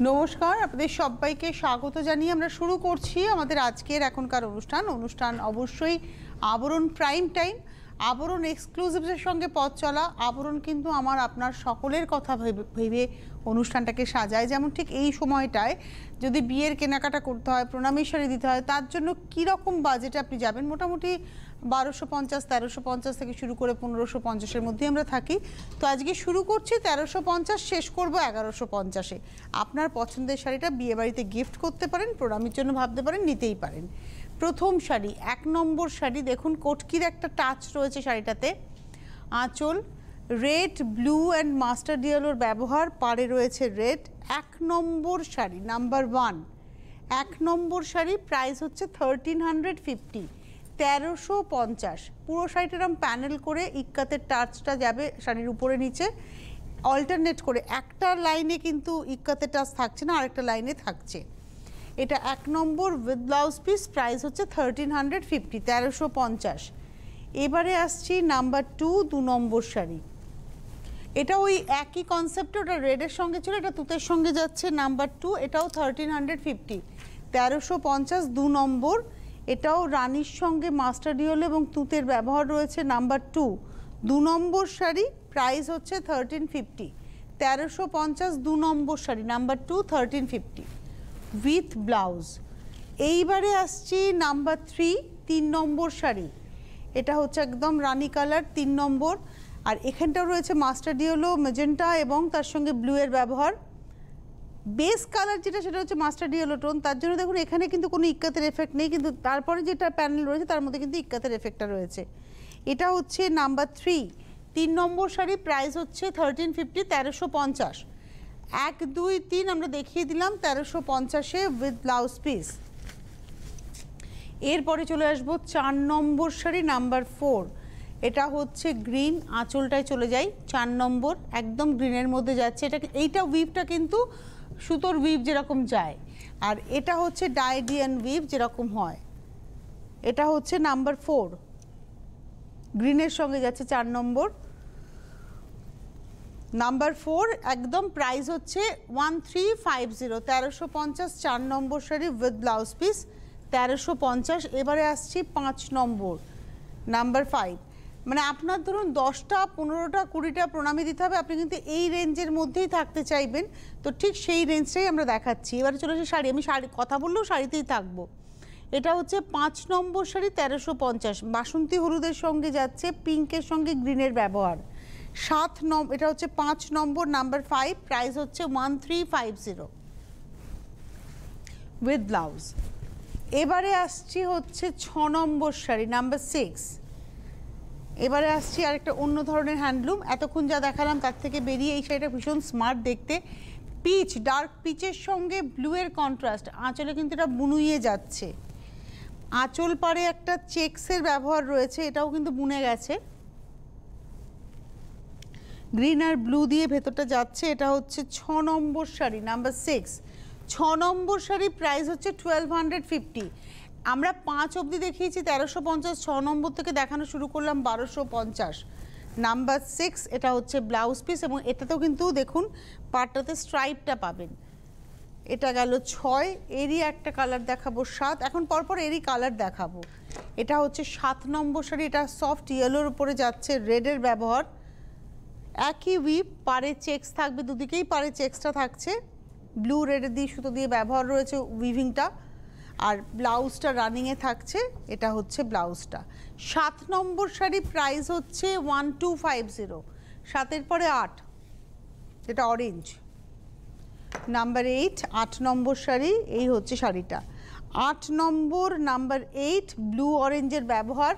নমস্কার, আপনাদের সবাইকে স্বাগত জানিয়ে আমরা শুরু করছি আমাদের আজকের এখনকার অনুষ্ঠান অবশ্যই আবরণ প্রাইম টাইম। আবরণ এক্সক্লুসিভসের সঙ্গে পথ চলা। আবরণ কিন্তু আমার আপনার সকলের কথা ভেবে অনুষ্ঠানটাকে সাজায়। যেমন ঠিক এই সময়টায় যদি বিয়ের কেনাকাটা করতে হয়, প্রণামী শাড়ি দিতে হয়, তার জন্য কীরকম বাজেটে আপনি যাবেন, মোটামুটি 1250 1350 থেকে শুরু করে 1550-এর মধ্যে আমরা থাকি। তো আজকে শুরু করছি 1350, শেষ করব 1150-এ। আপনার পছন্দের শাড়িটা বিয়েবাড়িতে গিফট করতে পারেন, প্রণামীর জন্য ভাবতে পারেন, নিতেই পারেন। প্রথম শাড়ি, 1 নম্বর শাড়ি, দেখুন কটকির একটা টাচ রয়েছে শাড়িটাতে। আঁচল রেড, ব্লু অ্যান্ড মাস্টার্ড ইয়েলোর ব্যবহার, পাড়ে রয়েছে রেড। 1 নম্বর শাড়ি, নাম্বার 1। 1 নম্বর শাড়ি, প্রাইস হচ্ছে 1350, 1350। পুরো শাড়িটার প্যানেল করে ইক্কাতের টাচটা যাবে শাড়ির উপরে নিচে, অল্টারনেট করে। একটা লাইনে কিন্তু ইক্কাতের টাচ থাকছে না, আরেকটা লাইনে থাকছে। এটা 1 নম্বর উইথ ব্লাউজ পিস, প্রাইস হচ্ছে 1350, 1350। এবারে আসছি নাম্বার 2, 2 নম্বর শাড়ি। এটা ওই একই কনসেপ্টে, ওটা রেডের সঙ্গে ছিল, এটা তুতের সঙ্গে যাচ্ছে। নাম্বার 2, এটাও 1350, 1350, 2 নম্বর। এটাও রানীর সঙ্গে মাস্টার্ড ইয়েলো এবং তুতের ব্যবহার রয়েছে। নাম্বার 2, 2 নম্বর শাড়ি, প্রাইস হচ্ছে 1350, 1350, 2 নম্বর শাড়ি, নাম্বার 2, 1350 উইথ ব্লাউজ। এইবারে আসছি নাম্বার 3, 3 নম্বর শাড়ি। এটা হচ্ছে একদম রানী কালার, 3 নম্বর। আর এখানটাও রয়েছে মাস্টার্ড ইয়েলো, ম্যাজেন্টা এবং তার সঙ্গে ব্লু এর ব্যবহার। বেস কালার যেটা, সেটা হচ্ছে মাস্টার্ড ইয়েলো টোন, তার জন্য দেখুন এখানে কিন্তু কোনো ইক্কাতের এফেক্ট নেই, কিন্তু তারপরে যেটা প্যানেল রয়েছে তার মধ্যে কিন্তু ইক্কাতের এফেক্টটা রয়েছে। এটা হচ্ছে নাম্বার 3, 3 নম্বর শাড়ি, প্রাইস হচ্ছে 1350, 1350। 1 2 3 আমরা দেখিয়ে দিলাম 1350-এ উইথ ব্লাউজ পিস। এরপরে চলে আসবো 4 নম্বর শাড়ি, নাম্বার 4। এটা হচ্ছে গ্রিন, আঁচলটায় চলে যাই। 4 নম্বর একদম গ্রিনের মধ্যে যাচ্ছে। এইটা উইভটা কিন্তু সুতোর উইভ যেরকম যায়, আর এটা হচ্ছে ডাইডিয়ান উইভ যেরকম হয়। এটা হচ্ছে নাম্বার 4, গ্রিনের সঙ্গে যাচ্ছে 4 নম্বর। নাম্বার 4 একদম, প্রাইস হচ্ছে 1350, 1350, 4 নম্বর শাড়ি উইথ ব্লাউজ পিস, 1350। এবারে আসছি 5 নম্বর, নাম্বার 5। মানে আপনার ধরুন 10টা 15টা 20টা প্রণামী দিতে হবে, আপনি কিন্তু এই রেঞ্জের মধ্যেই থাকতে চাইবেন, তো ঠিক সেই রেঞ্জটাই আমরা দেখাচ্ছি। এবারে চলে আসি শাড়ি, আমি শাড়ি কথা বললেও শাড়িতেই থাকবো। এটা হচ্ছে 5 নম্বর শাড়ি, 1350, বাসন্তী হলুদের সঙ্গে যাচ্ছে, পিঙ্কের সঙ্গে গ্রিনের ব্যবহার। 7 নম্বর, এটা হচ্ছে 5 নম্বর, নাম্বার 5, প্রাইস হচ্ছে 1350 উইথ ব্লাউজ। এবারে আসছি হচ্ছে 6 নম্বর শাড়ি, নাম্বার 6। এবারে আসছি আরেকটা অন্য ধরনের হ্যান্ডলুম। এতক্ষণ যা দেখালাম তার থেকে বেরিয়ে এই শাড়িটা ভীষণ স্মার্ট দেখতে। পিচ, ডার্ক পিচের সঙ্গে ব্লু এর কন্ট্রাস্ট, আঁচলে কিন্তু এটা বুনুইয়ে যাচ্ছে। আঁচল পাড়ে একটা চেক্সের ব্যবহার রয়েছে, এটাও কিন্তু বুনে গেছে। গ্রিন আর ব্লু দিয়ে ভেতরটা যাচ্ছে। এটা হচ্ছে 6 নম্বর শাড়ি, নাম্বার 6। 6 নম্বর শাড়ি, প্রাইস হচ্ছে 1250। আমরা 5 অবধি দেখিয়েছি 1350, 6 নম্বর থেকে দেখানো শুরু করলাম 1250, নাম্বার 6। এটা হচ্ছে ব্লাউজ পিস এবং এটাতেও কিন্তু দেখুন পাটটাতে স্ট্রাইপটা পাবেন। এটা গেল 6, এরই একটা কালার দেখাবো 7, এখন পরপর এরই কালার দেখাবো। এটা হচ্ছে 7 নম্বর শাড়ি, এটা সফট ইয়েলোর উপরে যাচ্ছে, রেডের ব্যবহার। একই উইভ, পাড়ে চেক্স থাকবে, দুদিকেই পাড়ে চেক্সটা থাকছে, ব্লু রেড দিয়ে সুতো দিয়ে ব্যবহার রয়েছে উইভিংটা, আর ব্লাউজটা রানিংয়ে থাকছে। এটা হচ্ছে ব্লাউজটা। 7 নম্বর শাড়ি, প্রাইস হচ্ছে 1250, 7-এর পরে 8, এটা অরেঞ্জ। নাম্বার 8, 8 নম্বর শাড়ি, এই হচ্ছে শাড়িটা 8 নম্বর, নাম্বার 8, ব্লু অরেঞ্জের ব্যবহার।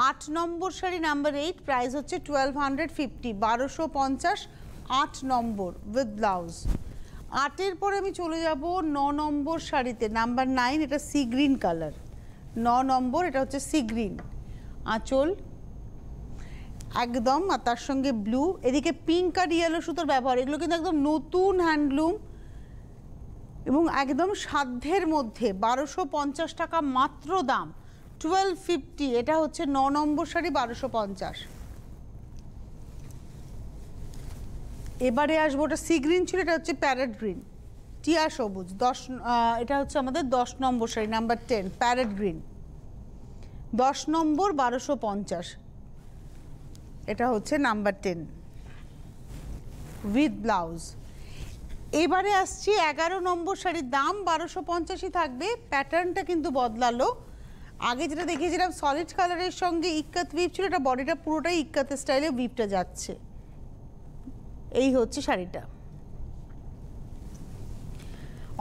8 নম্বর শাড়ি, নাম্বার 8, প্রাইস হচ্ছে 1250, 1250, 8 নম্বর উইথ ব্লাউজ। 8-এর পরে আমি চলে যাব 9 নম্বর শাড়িতে, নাম্বার 9। এটা সি গ্রিন কালার, 9 নম্বর, এটা হচ্ছে সি গ্রিন। আঁচল একদম, আর তার সঙ্গে ব্লু, এদিকে পিঙ্ক আর ইয়েলো সুতোর ব্যবহার। এগুলো কিন্তু একদম নতুন হ্যান্ডলুম এবং একদম সাধ্যের মধ্যে, 1250 টাকা মাত্র দাম, 1250। এটা হচ্ছে 9 নম্বর শাড়ি, 1250। এবারে আসবো, ওটা সি গ্রিন ছিল, এটা হচ্ছে প্যারেট গ্রিন। টিয়া সবুজ 10 এটা হচ্ছে আমাদের 10 নম্বর শাড়ি নাম্বার 10 প্যারেট গ্রিন 10 নম্বর 1250 এটা হচ্ছে নাম্বার 10 উইথ ব্লাউজ। এবারে আসছি 11 নম্বর শাড়ির দাম 1250ই থাকবে, প্যাটার্নটা কিন্তু বদলালো। আগে যেটা দেখিয়েছিলাম সলিড কালারের সঙ্গে ইক্কাত উইভ ছিল, এটা বডিটা পুরোটাই ইক্কাতের স্টাইলে উইভটা যাচ্ছে। এই হচ্ছে শাড়িটা,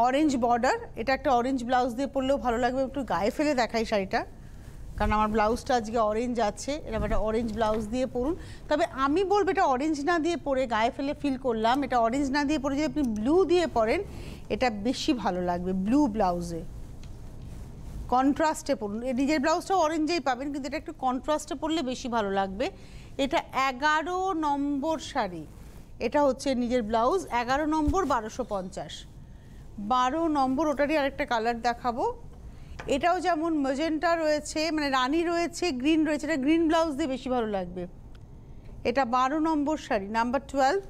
অরেঞ্জ বর্ডার, এটা একটা অরেঞ্জ ব্লাউজ দিয়ে পরলেও ভালো লাগবে। একটু গায়ে ফেলে দেখাই শাড়িটা, কারণ আমার ব্লাউজটা আজকে অরেঞ্জ আছে, এরকম একটা অরেঞ্জ ব্লাউজ দিয়ে পরুন। তবে আমি বলবো এটা অরেঞ্জ না দিয়ে পরে, গায়ে ফেলে ফিল করলাম, এটা অরেঞ্জ না দিয়ে পরে যদি আপনি ব্লু দিয়ে পরেন এটা বেশি ভালো লাগবে। ব্লু ব্লাউজে কন্ট্রাস্টে পরুন, নিজের ব্লাউজটাও অরেঞ্জেই পাবেন, কিন্তু এটা একটু কন্ট্রাস্টে পরলে বেশি ভালো লাগবে। এটা 11 নম্বর শাড়ি, এটা হচ্ছে নিজের ব্লাউজ, 11 নম্বর 1250। 12 নম্বর ওটারই আরেকটা কালার দেখাবো, এটাও যেমন ম্যাজেন্টা রয়েছে, মানে রানী রয়েছে, গ্রিন রয়েছে, এটা গ্রিন ব্লাউজ দিয়ে বেশি ভালো লাগবে। এটা 12 নম্বর শাড়ি নাম্বার 12,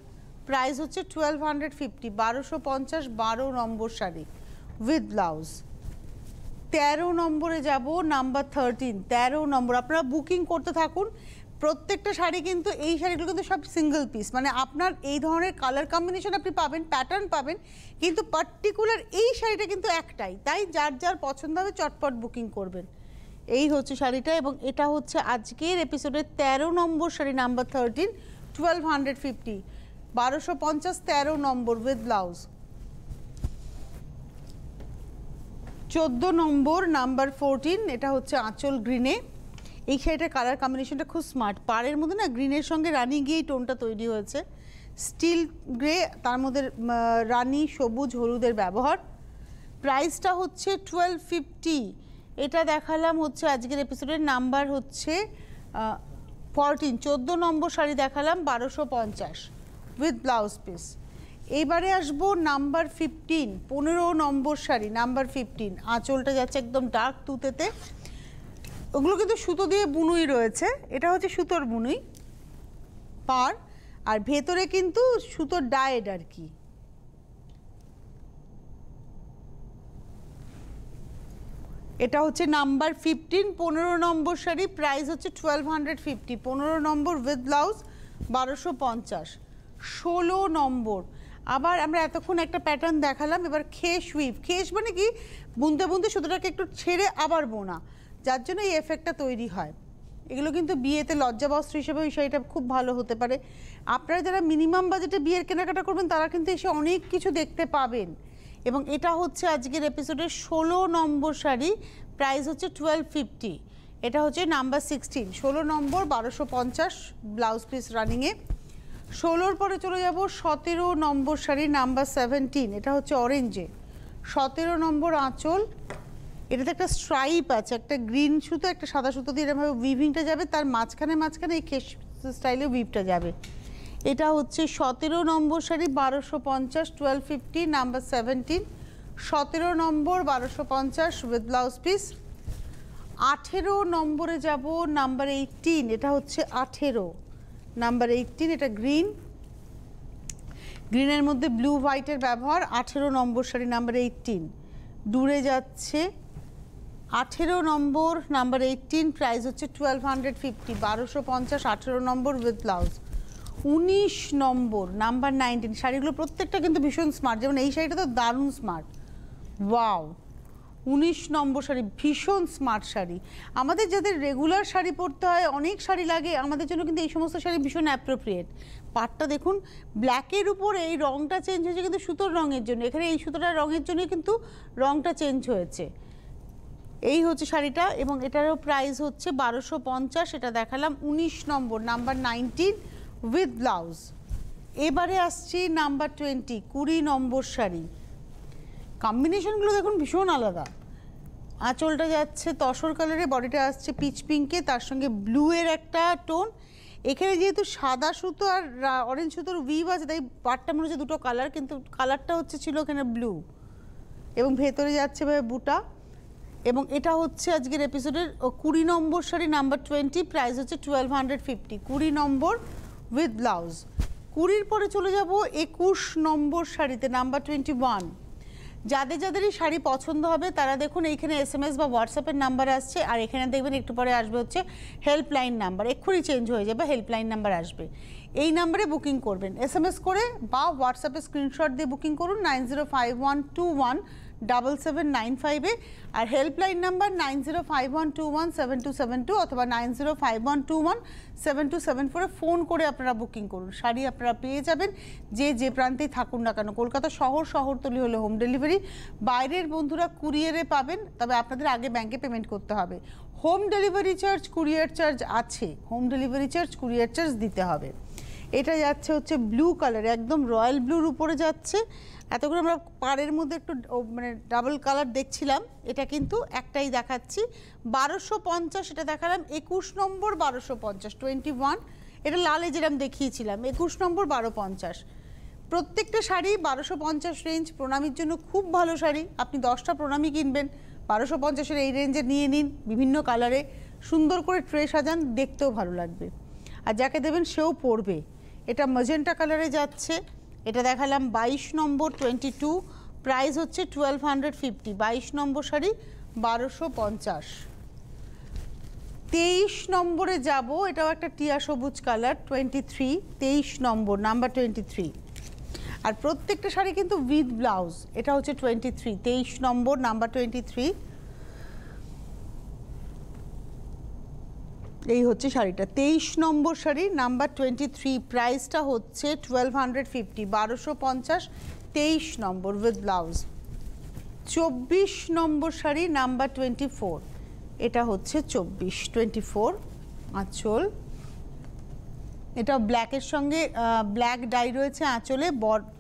প্রাইস হচ্ছে 1250, 1250, 12 নম্বর শাড়ি উইথ ব্লাউজ। 13 নম্বরে যাব নাম্বার 13, 13 নম্বর। আপনারা বুকিং করতে থাকুন, প্রত্যেকটা শাড়ি কিন্তু এই শাড়িগুলো কিন্তু সব সিঙ্গেল পিস, মানে আপনার এই ধরনের কালার কম্বিনেশন আপনি পাবেন, প্যাটার্ন পাবেন, কিন্তু পার্টিকুলার এই শাড়িটা কিন্তু একটাই, তাই যার যার পছন্দ হবে চটপট বুকিং করবেন। এই হচ্ছে শাড়িটা, এবং এটা হচ্ছে আজকের এপিসোডের 13 নম্বর শাড়ি নাম্বার 13, 1250, 1250, 13 নম্বর উইথ ব্লাউজ। 14 নম্বর নাম্বার 14, এটা হচ্ছে আঁচল গ্রিনে। এই শাড়িটার কালার কম্বিনেশনটা খুব স্মার্ট, পাড়ের মধ্যে না গ্রিনের সঙ্গে রানি গিয়ে টোনটা তৈরি হয়েছে, স্টিল গ্রে, তার মধ্যে রানি সবুজ হলুদের ব্যবহার। প্রাইসটা হচ্ছে 1250, এটা দেখালাম হচ্ছে আজকের এপিসোডের নাম্বার হচ্ছে 14, 14 নম্বর শাড়ি দেখালাম 1250 উইথ ব্লাউজ পিস। এইবারে আসবো নাম্বার 15, 15 নম্বর শাড়ি নাম্বার 15, আঁচলটা যাচ্ছে একদম ডার্ক তুতেতে, ওগুলো কিন্তু সুতো দিয়ে বুনুই রয়েছে, এটা হচ্ছে সুতোর বুনুই পার, আর ভেতরে কিন্তু সুতোর ডায়েড আর কি। এটা হচ্ছে নাম্বার 15, 15 নম্বর শাড়ি, প্রাইস হচ্ছে 1250, 15 নম্বর উইথ ব্লাউজ 1250। 16 নম্বর, আবার আমরা এতক্ষণ একটা প্যাটার্ন দেখালাম, এবার খেস উইভ, খেস মানে কি বুনতে বুনতে সুতোটাকে একটু ছেড়ে আবার বোনা, যার জন্য এই এফেক্টটা তৈরি হয়। এগুলো কিন্তু বিয়েতে লজ্জাবস্ত্র হিসেবে ওই শাড়িটা খুব ভালো হতে পারে। আপনারা যারা মিনিমাম বাজেটে বিয়ের কেনাকাটা করবেন তারা কিন্তু এসে অনেক কিছু দেখতে পাবেন। এবং এটা হচ্ছে আজকের এপিসোডের 16 নম্বর শাড়ি, প্রাইস হচ্ছে 1250, এটা হচ্ছে নাম্বার 16, 16 নম্বর 1250, ব্লাউজ পিস রানিংয়ে। 16-র পরে চলে যাব 17 নম্বর শাড়ি নাম্বার 17, এটা হচ্ছে অরেঞ্জে, 17 নম্বর আঁচল, এটাতে একটা স্ট্রাইপ আছে, একটা গ্রিন সুতো একটা সাদা সুতো দিয়ে এরকমভাবে উইভিংটা যাবে, তার মাঝখানে মাঝখানে এই খেস স্টাইলে উইভটা যাবে। এটা হচ্ছে 17 নম্বর শাড়ি 1250, 1250, নাম্বার 17, 17 নম্বর 1250 উইথ ব্লাউজ পিস। 18 নম্বরে যাব নাম্বার 18, এটা হচ্ছে 18 নাম্বার 18, এটা গ্রিন, গ্রিনের মধ্যে ব্লু হোয়াইটের ব্যবহার। 18 নম্বর শাড়ি নাম্বার 18 দূরে যাচ্ছে। 18 নম্বর নাম্বার 18, প্রাইস হচ্ছে 1250, 1250, 18 নম্বর উইথ ব্লাউজ। 19 নম্বর নাম্বার 19, শাড়িগুলো প্রত্যেকটা কিন্তু ভীষণ স্মার্ট, যেমন এই শাড়িটা তো দারুণ স্মার্ট, ওয়াও। 19 নম্বর শাড়ি ভীষণ স্মার্ট শাড়ি, আমাদের যাদের রেগুলার শাড়ি পরতে হয়, অনেক শাড়ি লাগে, আমাদের জন্য কিন্তু এই সমস্ত শাড়ি ভীষণ অ্যাপ্রোপ্রিয়েট। পাটটা দেখুন ব্ল্যাকের উপরে এই রঙটা চেঞ্জ হয়েছে কিন্তু সুতোর রঙের জন্য, এখানে এই সুতোটার রঙের জন্য কিন্তু রঙটা চেঞ্জ হয়েছে। এই হচ্ছে শাড়িটা, এবং এটারও প্রাইস হচ্ছে 1250, এটা দেখালাম 19 নম্বর নাম্বার 19 উইথ ব্লাউজ। এবারে আসছি নাম্বার 20, 20 নম্বর শাড়ি, কম্বিনেশনগুলো দেখুন ভীষণ আলাদা। আঁচলটা যাচ্ছে তসর কালারে, বডিটা আসছে পিচ পিঙ্কে, তার সঙ্গে ব্লু এর একটা টোন, এখানে যেহেতু সাদা সুতো আর অরেঞ্জ সুতোর উইভ আছে তাই পাটটা মনে হচ্ছে দুটো কালার, কিন্তু কালারটা হচ্ছে ছিল এখানে ব্লু, এবং ভেতরে যাচ্ছে ভাবে বুটা। এবং এটা হচ্ছে আজকের এপিসোডের 20 নম্বর শাড়ি নাম্বার 20, প্রাইস হচ্ছে 1250, 20 নম্বর উইথ ব্লাউজ। 20-র পরে চলে যাব 21 নম্বর শাড়িতে নাম্বার 21, যাদের যাদেরই শাড়ি পছন্দ হবে তারা দেখুন এইখানে SMS বা হোয়াটসঅ্যাপের নাম্বার আসছে, আর এখানে দেখবেন একটু পরে আসবে হচ্ছে হেল্পলাইন নাম্বার, এক্ষুনি চেঞ্জ হয়ে যাবে, হেল্পলাইন নাম্বার আসবে। এই নাম্বারে বুকিং করবেন, SMS করে বা হোয়াটসঅ্যাপে স্ক্রিনশট দিয়ে বুকিং করুন 9051217795-এ, আর হেল্পলাইন নাম্বার 9051217272 অথবা 9051217274-এ ফোন করে আপনারা বুকিং করুন। শাড়ি আপনারা পেয়ে যাবেন যে প্রান্তেই থাকুন না কেন। কলকাতা শহরতলি হলে হোম ডেলিভারি, বাইরের বন্ধুরা কুরিয়ারে পাবেন, তবে আপনাদের আগে ব্যাংকে পেমেন্ট করতে হবে। Home delivery charge, courier charge আছে, home delivery charge, courier charge দিতে হবে। এটা যাচ্ছে হচ্ছে ব্লু কালার, একদম রয়্যাল ব্লুর উপরে যাচ্ছে। এতক্ষণ আমরা পাড়ের মধ্যে একটু মানে ডাবল কালার দেখছিলাম, এটা কিন্তু একটাই দেখাচ্ছি 1250, এটা দেখালাম 21 নম্বর 1250 21, এটা লালে যেরকম দেখিয়েছিলাম 21 নম্বর 1250। প্রত্যেকটা শাড়ি 1250 রেঞ্জ, প্রণামীর জন্য খুব ভালো শাড়ি। আপনি 10টা প্রণামী কিনবেন 1250-এর এই রেঞ্জে নিয়ে নিন, বিভিন্ন কালারে সুন্দর করে ট্রে সাজান, দেখতেও ভালো লাগবে, আর যাকে দেবেন সেও পরবে। এটা ম্যাজেন্টা কালারে যাচ্ছে, এটা দেখালাম 22 নম্বর 22, প্রাইস হচ্ছে 1250। 22 নম্বর শাড়ি 1250। 23 নম্বরে যাব, এটাও একটা টিয়া সবুজ কালার 23, 23 নম্বর নাম্বার 23, আর প্রত্যেকটা শাড়ি কিন্তু উইথ ব্লাউজ। এটা হচ্ছে 23, 23 নম্বর নাম্বার 23। এই হচ্ছে শাড়িটা 23 নম্বর শাড়ি নাম্বার 23, প্রাইসটা হচ্ছে 1250, 1250, 23 নম্বর উইথ ব্লাউজ। 24 নম্বর শাড়ি নাম্বার 24, এটা হচ্ছে 24 আঁচল, এটা ব্ল্যাকের সঙ্গে ব্ল্যাক ডাই রয়েছে আঁচলে,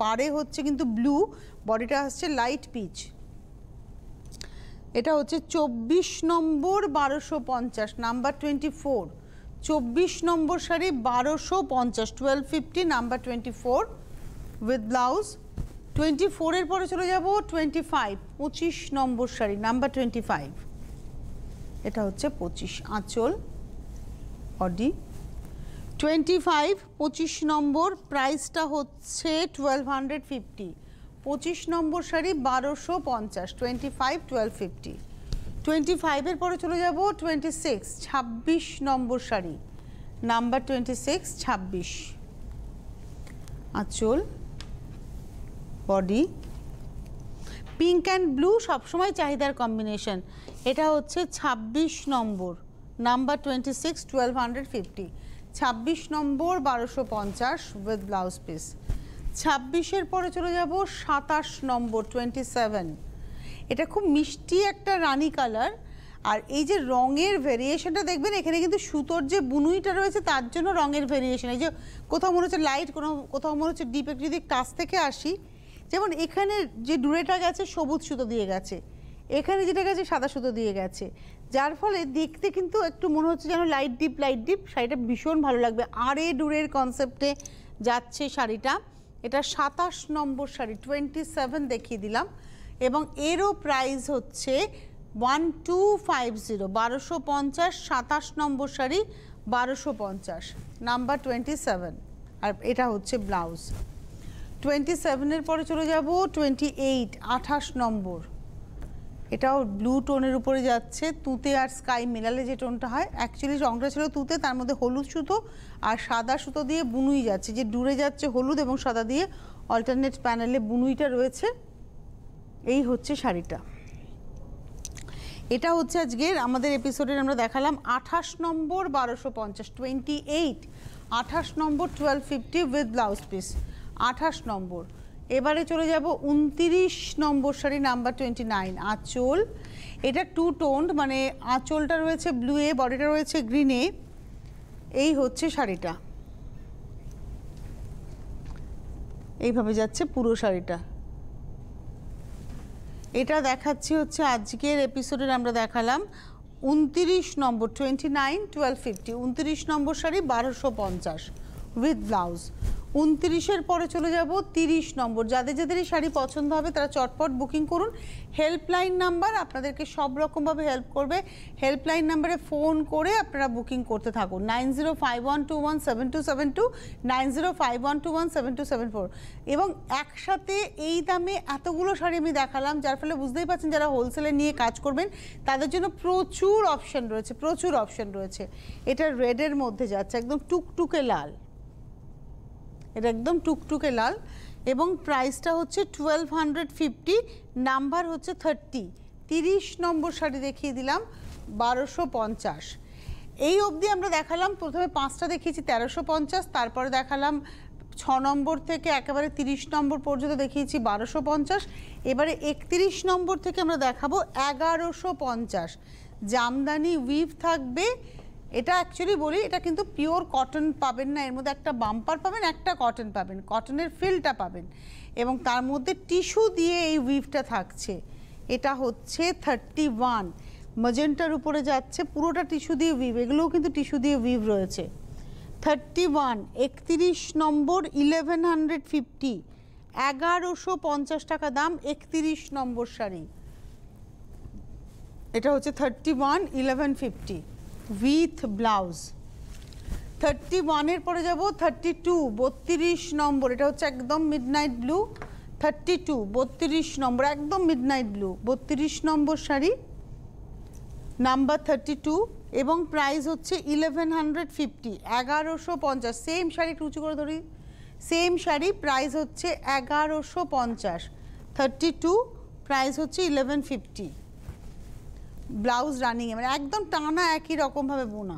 পাড়ে হচ্ছে কিন্তু ব্লু, বডিটা আসছে লাইট পিচ। এটা হচ্ছে 24 নম্বর 1250 নাম্বার 24, 24 নম্বর শাড়ি 1250, 1250 নাম্বার 24 উইথ ব্লাউজ। 24-এর পরে চলে যাব 25, 25 নম্বর শাড়ি নাম্বার 25, এটা হচ্ছে 25 আঁচল বডি। 25, 25 নম্বর, প্রাইসটা হচ্ছে 1250, 25 নম্বর শাড়ি 1250, 25, 1250। 25-এর পরে চলে যাব 26, 26 নম্বর শাড়ি নাম্বার 26, 26 আঁচল বডি। পিঙ্ক অ্যান্ড ব্লু সবসময় চাহিদার কম্বিনেশন, এটা হচ্ছে 26 নম্বর নাম্বার 26, 1250, 26 নম্বর 1250 উইথ ব্লাউজ পিস। 26-এর পরে চলে যাব 27 নম্বর 27, এটা খুব মিষ্টি একটা রানী কালার, আর এই যে রঙের ভেরিয়েশনটা দেখবেন এখানে কিন্তু সুতোর যে বুনুইটা রয়েছে তার জন্য রঙের ভেরিয়েশন, এই যে কোথাও মনে হচ্ছে লাইট, কোথাও মনে হচ্ছে ডিপ। একটু যদি কাছ থেকে আসি, যেমন এখানে যে ডুরেটা গেছে সবুজ সুতো দিয়ে গেছে, এখানে যেটা গেছে সাদা সুতো দিয়ে গেছে, যার ফলে দেখতে কিন্তু একটু মনে হচ্ছে যেন লাইট ডিপ। শাড়িটা ভীষণ ভালো লাগবে, আর এ ডুরের কনসেপ্টে যাচ্ছে শাড়িটা। এটা 27 নম্বর শাড়ি 27 দেখিয়ে দিলাম, এবং এরও প্রাইস হচ্ছে 1250, 1250, 27 নম্বর শাড়ি 1250 নাম্বার 27, আর এটা হচ্ছে ব্লাউজ। 27-এর পরে চলে যাব 28, 28 নম্বর, এটাও ব্লু টোনের উপরে যাচ্ছে, তুতে আর স্কাই মেলালে যে টোনটা হয়, অ্যাকচুয়ালি রংটা ছিল তুতে, তার মধ্যে হলুদ সুতো আর সাদা সুতো দিয়ে বুনুই যাচ্ছে, যে ডুরে যাচ্ছে হলুদ এবং সাদা দিয়ে, অল্টারনেট প্যানেলে বুনুইটা রয়েছে। এই হচ্ছে শাড়িটা, এটা হচ্ছে আজকের আমাদের এপিসোডের আমরা দেখালাম 28 নম্বর 1250, 28, 28 নম্বর 1250 উইথ ব্লাউজ পিস, 28 নম্বর। এবারে চলে যাব 29 নম্বর শাড়ি নাম্বার 29 আঁচল, এটা টু টোন্ড, মানে আঁচলটা রয়েছে ব্লুয়ে, বডিটা রয়েছে গ্রিনে। এই হচ্ছে শাড়িটা, এইভাবে যাচ্ছে পুরো শাড়িটা। এটা দেখাচ্ছি হচ্ছে আজকের এপিসোডের আমরা দেখালাম 29 নম্বর 29, 1250, 29 নম্বর শাড়ি 1250 উইথ ব্লাউজ। 29-এর পরে চলে যাব 30 নম্বর। যাদের যাদের এই শাড়ি পছন্দ হবে তারা চটপট বুকিং করুন। হেল্পলাইন নাম্বার আপনাদেরকে সব রকমভাবে হেল্প করবে। হেল্পলাইন নাম্বারে ফোন করে আপনারা বুকিং করতে থাকুন 9051217272 9051217274। এবং একসাথে এই দামে এতগুলো শাড়ি আমি দেখালাম, যার ফলে বুঝতেই পারছেন যারা হোলসেলে নিয়ে কাজ করবেন তাদের জন্য প্রচুর অপশন রয়েছে, প্রচুর অপশন রয়েছে। এটা রেডের মধ্যে যাচ্ছে, একদম টুকটুকে লাল, এটা একদম টুকটুকে লাল এবং প্রাইসটা হচ্ছে 1250, নাম্বার হচ্ছে 30। 30 নম্বর শাড়ি দেখিয়ে দিলাম 1250। এই অবধি আমরা দেখালাম, প্রথমে 5টা দেখিয়েছি 1350, তারপরে দেখালাম 6 নম্বর থেকে একেবারে 30 নম্বর পর্যন্ত দেখিয়েছি 1250। এবারে 31 নম্বর থেকে আমরা দেখাবো 1150। জামদানি উইভ থাকবে। এটা অ্যাকচুয়ালি বলি, এটা কিন্তু পিওর কটন পাবেন না, এর মধ্যে একটা বাম্পার পাবেন, একটা কটন পাবেন, কটনের ফিলটা পাবেন এবং তার মধ্যে টিস্যু দিয়ে এই উইভটা থাকছে। এটা হচ্ছে 31, ম্যাজেন্টার উপরে যাচ্ছে, পুরোটা টিস্যু দিয়ে উইভ, এগুলোও কিন্তু টিস্যু দিয়ে উইভ রয়েছে। 31, 31 নম্বর 1150, 1150 টাকা দাম 31 নম্বর শাড়ি। এটা হচ্ছে 31 1150 উইথ ব্লাউজ। 31-এর পরে যাব 32, 32 নম্বর, এটা হচ্ছে একদম মিডনাইট ব্লু। 32, 32 নম্বর, একদম মিডনাইট ব্লু, 32 নম্বর শাড়ি, নাম্বার 32 এবং প্রাইস হচ্ছে 1150, 1150। সেম শাড়ি একটু উঁচু করে ধরি, সেম শাড়ি, প্রাইস হচ্ছে 1150। 32, প্রাইস হচ্ছে 1150। ব্লাউজ রানিং, মানে একদম টানা একই রকমভাবে বোনা।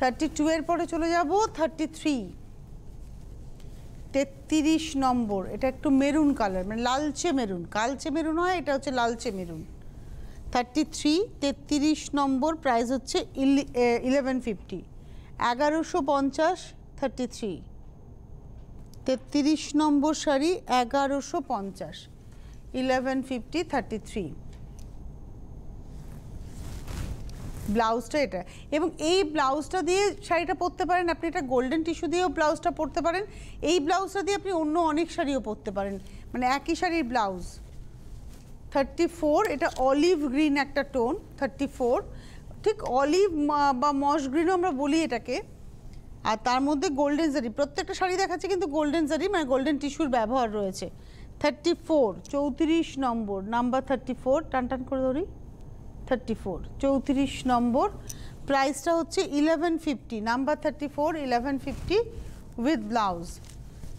32-এর পরে চলে যাব 33, 33 নম্বর, এটা একটু মেরুন কালার, মানে লালচে মেরুন, কালচে মেরুন হয়, এটা হচ্ছে লালচে মেরুন। 33, 33 নম্বর, প্রাইস হচ্ছে 1150, 1150। 33, 33 নম্বর শাড়ি 1150, 1150, 33। ব্লাউজটা এটা, এবং এই ব্লাউজটা দিয়ে শাড়িটা পরতে পারেন আপনি, এটা গোল্ডেন টিস্যু দিয়েও ব্লাউজটা পরতে পারেন, এই ব্লাউজটা দিয়ে আপনি অন্য অনেক শাড়িও পরতে পারেন, মানে একই শাড়ির ব্লাউজ। 34, এটা অলিভ গ্রিন একটা টোন, 34, ঠিক অলিভ বা মস গ্রিনও আমরা বলি এটাকে, আর তার মধ্যে গোল্ডেন জারি, প্রত্যেকটা শাড়ি দেখাচ্ছে কিন্তু গোল্ডেন জারি, মানে গোল্ডেন টিস্যুর ব্যবহার রয়েছে। 34, 34 নম্বর, নাম্বার 34, টান টান করে ধরি, 34, 34 নম্বর, প্রাইসটা হচ্ছে 1150, নাম্বার 34, 1150 উইথ ব্লাউজ।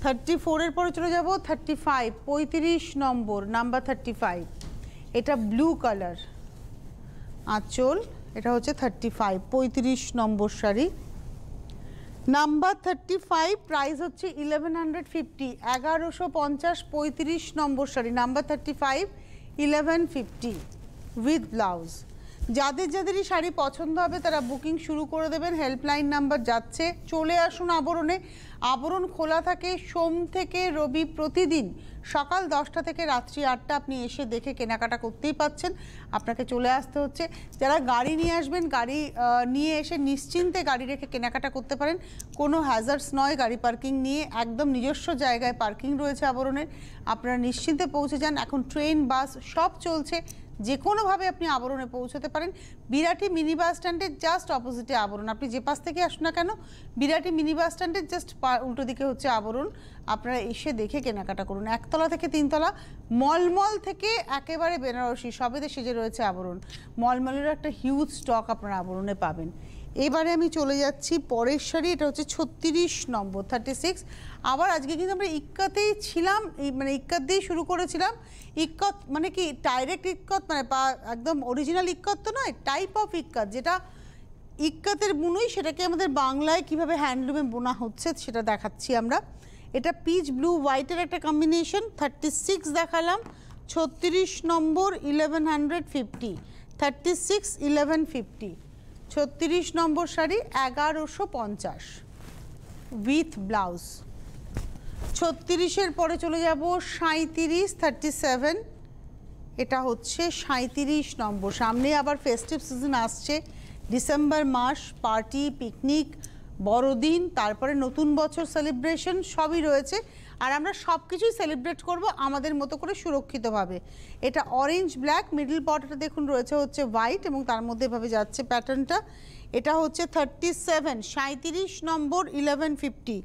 34-এর পরে চলে যাব 35, 35 নম্বর, নাম্বার 35, এটা ব্লু কালার আঁচল, এটা হচ্ছে 35, 35 নম্বর শাড়ি, নাম্বার 35, প্রাইস হচ্ছে 1150, 1150, 35 নম্বর শাড়ি, নাম্বার 35, 1150 উইথ ব্লাউজ। যাদের যাদেরই শাড়ি পছন্দ হবে তারা বুকিং শুরু করে দেবেন, হেল্পলাইন নাম্বার যাচ্ছে। চলে আসুন আবরণে। আবরণ খোলা থাকে সোম থেকে রবি প্রতিদিন সকাল 10টা থেকে রাত্রি 8টা। আপনি এসে দেখে কেনাকাটা করতেই পাচ্ছেন, আপনাকে চলে আসতে হচ্ছে। যারা গাড়ি নিয়ে আসবেন, গাড়ি নিয়ে এসে নিশ্চিন্তে গাড়ি রেখে কেনাকাটা করতে পারেন, কোনো হ্যাজার্ডস নয়। গাড়ি পার্কিং নিয়ে একদম নিজস্ব জায়গায় পার্কিং রয়েছে আবরণের, আপনারা নিশ্চিন্তে পৌঁছে যান। এখন ট্রেন, বাস সব চলছে, যে কোনোভাবে আপনি আবরণে পৌঁছতে পারেন। বিরাটি মিনি বাস স্ট্যান্ডের জাস্ট অপোজিটে আবরণ, আপনি যে পাশ থেকে আসুন না কেন, বিরাটি মিনি বাস স্ট্যান্ডের জাস্ট উল্টো দিকে হচ্ছে আবরণ। আপনারা এসে দেখে কেনাকাটা করুন। 1তলা থেকে 3তলা, মলমল থেকে একেবারে বেনারসি সবেতে সেজে রয়েছে আবরণ। মলমলের একটা হিউজ স্টক আপনারা আবরণে পাবেন। এবারে আমি চলে যাচ্ছি পরের শাড়ি, এটা হচ্ছে 36 নম্বর, 36। আবার আজকে কিন্তু আমরা ইক্কাতেই ছিলাম, মানে ইক্কাত দিয়েই শুরু করেছিলাম। ইক্কত মানে কি ডাইরেক্ট ইক্কত, মানে একদম অরিজিনাল ইক্কত তো নয়, টাইপ অফ ইক্কত, যেটা ইক্কাতের বুনই সেটাকে আমাদের বাংলায় কিভাবে হ্যান্ডলুমে বোনা হচ্ছে সেটা দেখাচ্ছি আমরা। এটা পিচ ব্লু হোয়াইটের একটা কম্বিনেশন। 36 দেখালাম, 36 নম্বর 1150, 36 1150, 36 নম্বর শাড়ি 1150 উইথ ব্লাউজ। 36-এর পরে চলে যাব 37, 37, এটা হচ্ছে 37 নম্বর। সামনে আবার ফেস্টিভ সিজন আসছে, ডিসেম্বর মাস, পার্টি, পিকনিক, বড়দিন, তারপরে নতুন বছর সেলিব্রেশন সবই রয়েছে। আর আমরা সব কিছুই সেলিব্রেট করব আমাদের মতো করে সুরক্ষিতভাবে। এটা অরেঞ্জ ব্ল্যাক, মিডল পটটা দেখুন রয়েছে হচ্ছে হোয়াইট এবং তার মধ্যে এভাবে যাচ্ছে প্যাটার্নটা। এটা হচ্ছে 37, 37 নম্বর, 1150,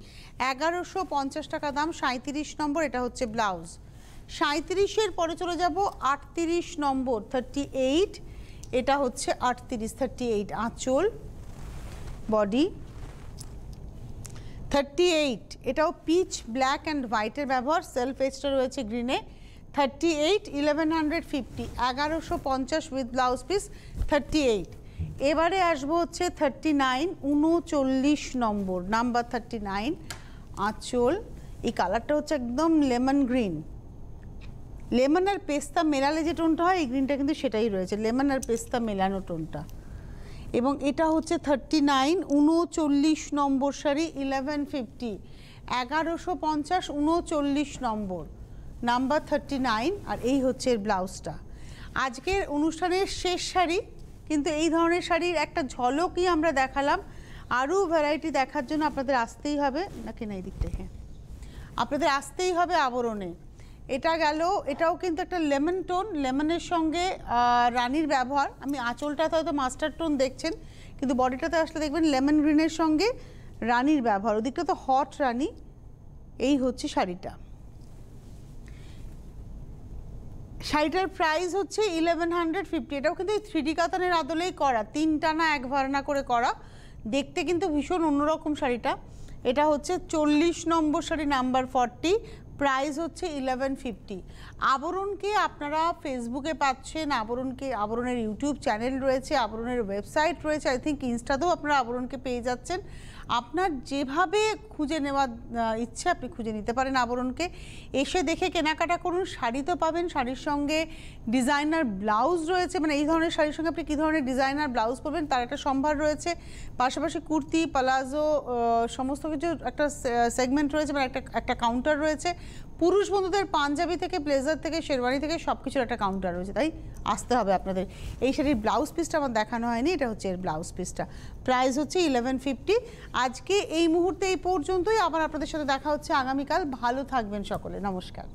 1150 টাকা দাম, 37 নম্বর। এটা হচ্ছে ব্লাউজ। 37-এর পরে চলে যাব 38 নম্বর, 38, এটা হচ্ছে 38, 38 আঁচল, বডি 38, এটাও পিচ ব্ল্যাক অ্যান্ড হোয়াইটের ব্যবহার, সেলফ এজটা রয়েছে গ্রিনে। 38, 1150, 1150 উইথ ব্লাউজ পিস, 38। এবারে আসবো হচ্ছে 39, 39 নম্বর, নাম্বার 39 আঁচল। এই কালারটা হচ্ছে একদম লেমন গ্রিন, লেমন আর পেস্তা মেলালে যে টোনটা হয় এই গ্রিনটা কিন্তু সেটাই রয়েছে, লেমন আর পেস্তা মেলানো টোনটা। এবং এটা হচ্ছে 39, 39 নম্বর শাড়ি, 1150, 1150, 39 নম্বর, নাম্বার 39। আর এই হচ্ছে এর ব্লাউজটা। আজকের অনুষ্ঠানের শেষ শাড়ি, কিন্তু এই ধরনের শাড়ির একটা ঝলকই আমরা দেখালাম। আরও ভ্যারাইটি দেখার জন্য আপনাদের আসতেই হবে, নাকি না এই দিক থেকে আপনাদের আসতেই হবে আবরণে। এটা গেল, এটাও কিন্তু একটা লেমন টোন, লেমনের সঙ্গে রানির ব্যবহার। আমি আঁচলটাতে হয়তো মাস্টার টোন দেখছেন, কিন্তু বডিটাতে আসলে দেখবেন লেমন গ্রিনের সঙ্গে রানির ব্যবহার, ওদিকটা তো হট রানি। এই হচ্ছে শাড়িটা। শাড়িটার প্রাইস হচ্ছে 1150। এটাও কিন্তু এই 3D কাতানের আদলেই করা, 3 টানা 1 ভারনা করে করা, দেখতে কিন্তু ভীষণ অন্যরকম শাড়িটা। এটা হচ্ছে 40 নম্বর শাড়ি, নাম্বার 40, প্রাইস হচ্ছে 1150। আবরণকে আপনারা ফেসবুকে পাচ্ছেন, আবরণের ইউটিউব চ্যানেল রয়েছে, আবরণের ওয়েবসাইট রয়েছে, আই থিঙ্ক ইনস্টাতেও আপনারা আবরণকে পেয়ে যাচ্ছেন। আপনার যেভাবে খুঁজে নেওয়ার ইচ্ছে আপনি খুঁজে নিতে পারেন আবরণকে, এসে দেখে কেনাকাটা করুন। শাড়ি তো পাবেন, শাড়ির সঙ্গে ডিজাইনার ব্লাউজ রয়েছে, মানে এই ধরনের শাড়ির সঙ্গে আপনি কী ধরনের ডিজাইনার ব্লাউজ পরবেন তার একটা সম্ভার রয়েছে। পাশাপাশি কুর্তি, প্লাজো, সমস্ত কিছু একটা সেগমেন্ট রয়েছে, মানে একটা কাউন্টার রয়েছে। পুরুষ বন্ধুদের পাঞ্জাবি থেকে ব্লেজার থেকে শেরওয়ানি থেকে সব কিছুর একটা কাউন্টার রয়েছে, তাই আসতে হবে আপনাদের। এই শাড়ির ব্লাউজ পিসটা আমার দেখানো হয়নি, এটা হচ্ছে এর ব্লাউজ পিসটা, প্রাইস হচ্ছে 1150। আজকে এই মুহূর্তে এই পর্যন্তই, আবার আপনাদের সাথে দেখা হচ্ছে আগামীকাল। ভালো থাকবেন সকলে, নমস্কার।